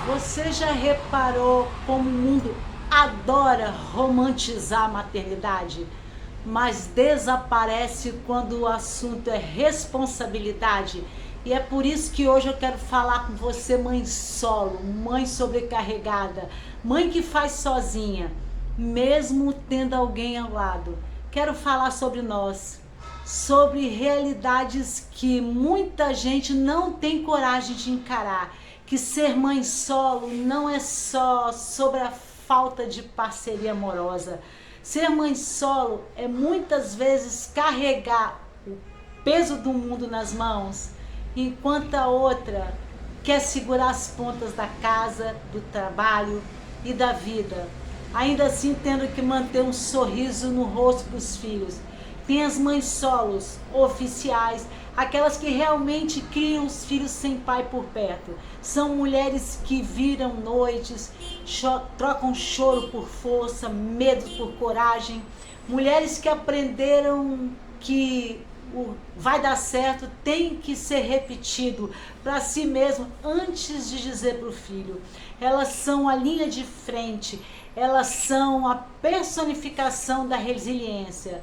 Você já reparou como o mundo adora romantizar a maternidade, mas desaparece quando o assunto é responsabilidade? E é por isso que hoje eu quero falar com você, mãe solo, mãe sobrecarregada, mãe que faz sozinha, mesmo tendo alguém ao lado. Quero falar sobre nós, sobre realidades que muita gente não tem coragem de encarar, que ser mãe solo não é só sobre a falta de parceria amorosa. Ser mãe solo é muitas vezes carregar o peso do mundo nas mãos, enquanto a outra quer segurar as pontas da casa, do trabalho e da vida, ainda assim tendo que manter um sorriso no rosto dos filhos. Tem as mães solos oficiais, aquelas que realmente criam os filhos sem pai por perto. São mulheres que viram noites, trocam choro por força, medo por coragem. Mulheres que aprenderam que o vai dar certo tem que ser repetido para si mesmo antes de dizer para o filho. Elas são a linha de frente, elas são a personificação da resiliência.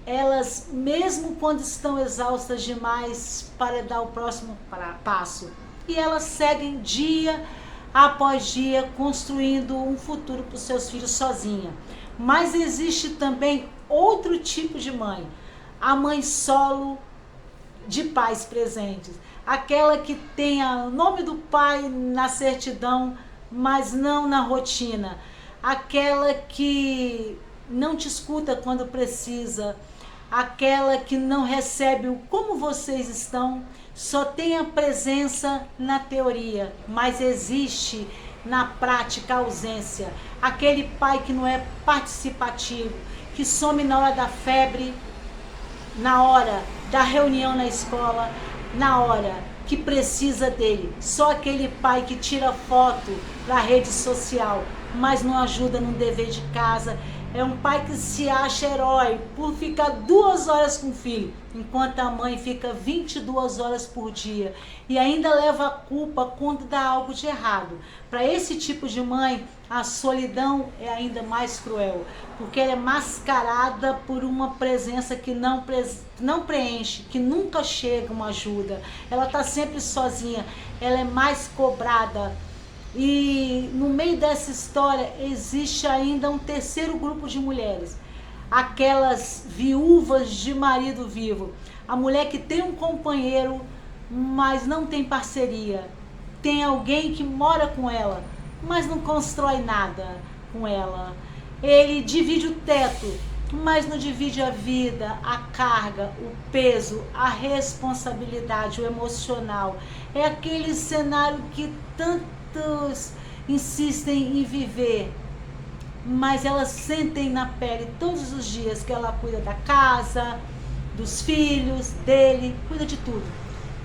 Elas, mesmo quando estão exaustas demais para dar o próximo passo, e elas seguem dia após dia construindo um futuro para os seus filhos sozinha. Mas existe também outro tipo de mãe, a mãe solo de pais presentes, aquela que tem o nome do pai na certidão, mas não na rotina, aquela que não te escuta quando precisa, aquela que não recebe o como vocês estão, só tem a presença na teoria, mas existe na prática a ausência, aquele pai que não é participativo, que some na hora da febre, na hora da reunião na escola, na hora que precisa dele. Só aquele pai que tira foto para a rede social, mas não ajuda no dever de casa. É um pai que se acha herói por ficar 2 horas com o filho, enquanto a mãe fica 22 horas por dia e ainda leva a culpa quando dá algo de errado. Para esse tipo de mãe, a solidão é ainda mais cruel, porque ela é mascarada por uma presença que não preenche, que nunca chega uma ajuda. Ela está sempre sozinha, ela é mais cobrada. E no meio dessa história existe ainda um terceiro grupo de mulheres, aquelas viúvas de marido vivo, a mulher que tem um companheiro, mas não tem parceria, tem alguém que mora com ela, mas não constrói nada com ela, ele divide o teto, mas não divide a vida, a carga, o peso, a responsabilidade, o emocional. É aquele cenário que tantos insistem em viver, mas elas sentem na pele todos os dias que ela cuida da casa, dos filhos, dele, cuida de tudo.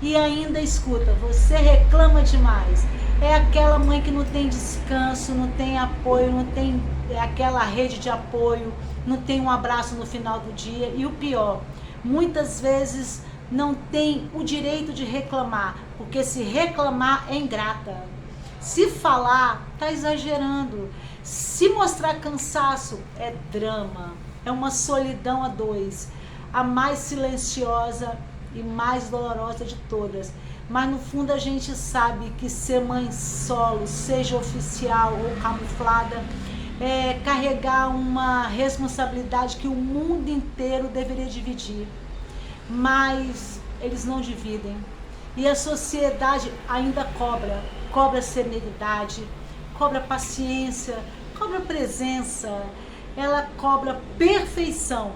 E ainda escuta, você reclama demais. É aquela mãe que não tem descanso, não tem apoio, não tem aquela rede de apoio, não tem um abraço no final do dia. E o pior, muitas vezes não tem o direito de reclamar, porque se reclamar é ingrata. Se falar, tá exagerando. Se mostrar cansaço, é drama. É uma solidão a dois. A mais silenciosa e mais dolorosa de todas. Mas no fundo a gente sabe que ser mãe solo, seja oficial ou camuflada, é carregar uma responsabilidade que o mundo inteiro deveria dividir. Mas eles não dividem. E a sociedade ainda cobra serenidade, cobra paciência, cobra presença, ela cobra perfeição,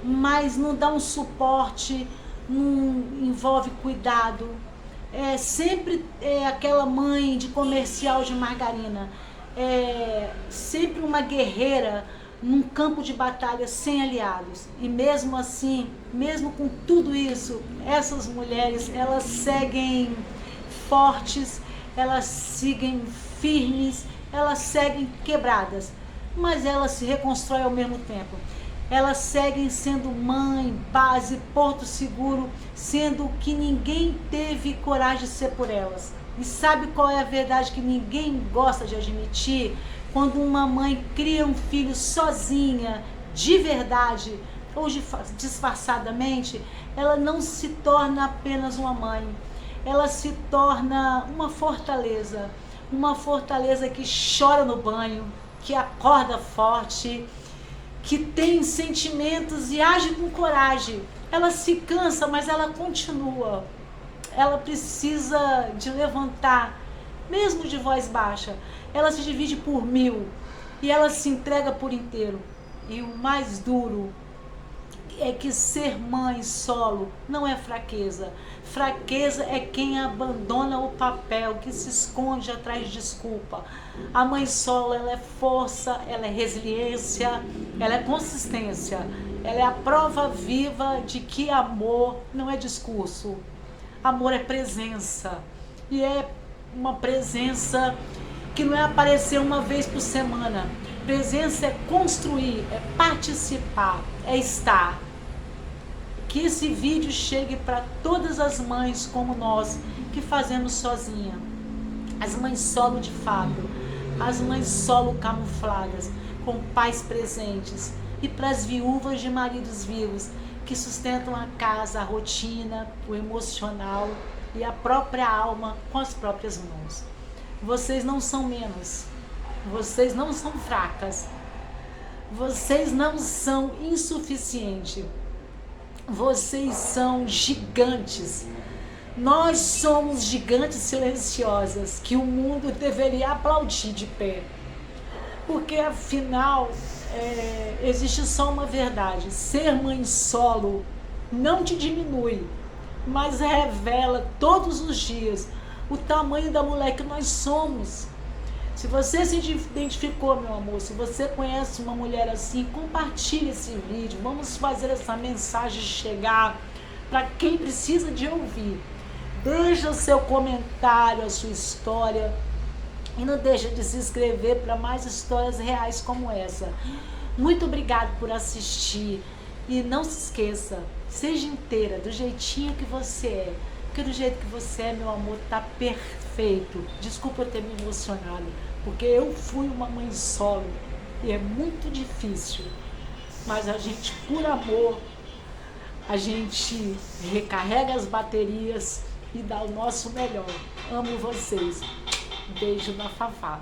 mas não dá um suporte, não envolve cuidado. É sempre aquela mãe de comercial de margarina, é sempre uma guerreira num campo de batalha sem aliados. E mesmo assim, mesmo com tudo isso, essas mulheres, elas seguem fortes, elas seguem firmes, elas seguem quebradas, mas elas se reconstroem ao mesmo tempo. Elas seguem sendo mãe, base, porto seguro, sendo que ninguém teve coragem de ser por elas. E sabe qual é a verdade que ninguém gosta de admitir? Quando uma mãe cria um filho sozinha, de verdade ou disfarçadamente, ela não se torna apenas uma mãe, ela se torna uma fortaleza que chora no banho, que acorda forte, que tem sentimentos e age com coragem. Ela se cansa, mas ela continua. Ela precisa de levantar, mesmo de voz baixa. Ela se divide por 1000 e ela se entrega por inteiro. E o mais duro é que ser mãe solo não é fraqueza. Fraqueza é quem abandona o papel, que se esconde atrás de desculpa. A mãe solo, ela é força, ela é resiliência, ela é consistência. Ela é a prova viva de que amor não é discurso. Amor é presença. E é uma presença que não é aparecer uma vez por semana. Presença é construir, é participar, é estar. Que esse vídeo chegue para todas as mães como nós, que fazemos sozinha. As mães solo de fato, as mães solo camufladas, com pais presentes. E para as viúvas de maridos vivos, que sustentam a casa, a rotina, o emocional e a própria alma com as próprias mãos. Vocês não são menos, vocês não são fracas, vocês não são insuficientes, vocês são gigantes. Nós somos gigantes silenciosas que o mundo deveria aplaudir de pé, porque afinal existe só uma verdade: ser mãe solo não te diminui, mas revela todos os dias o tamanho da mulher que nós somos. Se você se identificou, meu amor, se você conhece uma mulher assim, compartilhe esse vídeo. Vamos fazer essa mensagem chegar para quem precisa de ouvir. Deixa o seu comentário, a sua história, e não deixa de se inscrever para mais histórias reais como essa. Muito obrigado por assistir. E não se esqueça, seja inteira, do jeitinho que você é. Porque do jeito que você é, meu amor, tá perfeito. Desculpa eu ter me emocionado, porque eu fui uma mãe solo e é muito difícil. Mas a gente, por amor, a gente recarrega as baterias e dá o nosso melhor. Amo vocês. Beijo na Fafá.